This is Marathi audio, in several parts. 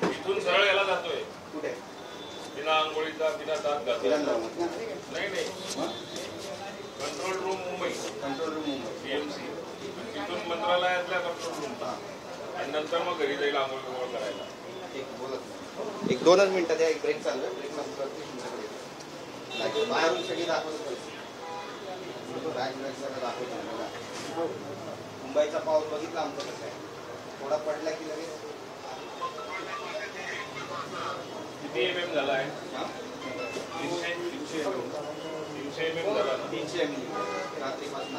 इथून सरळ याला जातोय कुठे? बिना आंघोळीचा, बिना दात घातला नाही कंट्रोल रूम मुंबई, PMC, तिथून मंत्रालयातल्या कंट्रोल रूम आणि नंतर मग घरी जाईल आंघोळ करायला. एक 2च मिनिटात एक ब्रेक चाललं, ब्रेक नंतर बाहेरून सगळी दाखवतो. मुंबईचा पाऊस बघितला आमचं कसं आहे, थोडा पडला की लगेच. किती MM झाला आहे? 300 MM झाला. 300 mm रात्रीपासून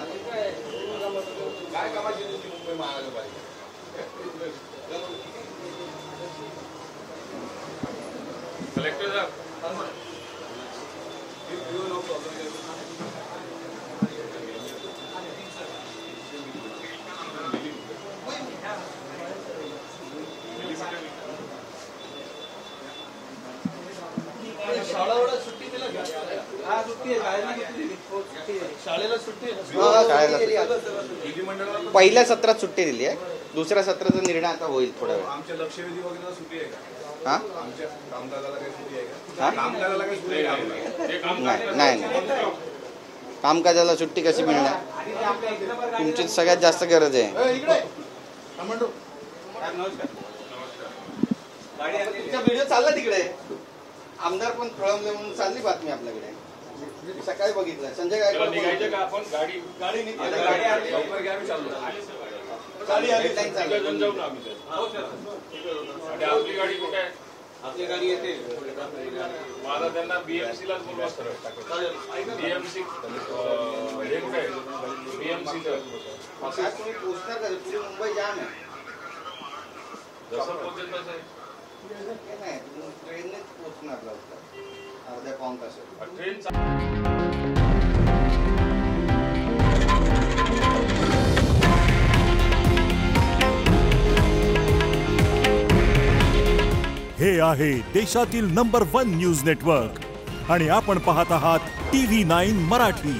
काय कामाची तुमची मुंबई महानगरपालिका? कलेक्टर साहेब पहिल्या सत्रात सुट्टी दिली आहे, दुसऱ्या सत्राचा निर्णय आता होईल थोड्या वेळ. आमच्या लक्षवेधी वगैरे सुट्टी आहे का? हा आमच्या कामकाजाला काही सुट्टी आहे का? कामकाजाला काही सुट्टी आहे? नाही. कामकाजाला सुट्टी कशी मिळणार? तुमची सगळ्यात जास्त गरज आहे. व्हिडिओ चालला तिकडे, आमदार पण कळवले म्हणून चालली बातमी आपल्याकडे. सकाळी बघितलं संजय गायकवाड निघायचं का आपण? गाडी जाऊ ना आम्ही. आपली गाडी कुठे आहे? आपली गाडी येते. मला त्यांना BMC लाच बोलवा सरळ. BMC हे कुठे आहे? BMC तुम्ही पोहोचणार का? पुढे मुंबई जाम आहे. जसं पोहोचेल तसं नाही, तुम्ही ट्रेननेच पोहोचणार लवकर, अर्ध्या पाऊण तासात. ट्रेन हे आहे देशातील नंबर 1 न्यूज नेटवर्क आणि आपण पाहत आहात TV9 मराठी.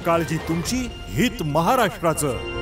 काळजी तुमची, हित महाराष्ट्राचं.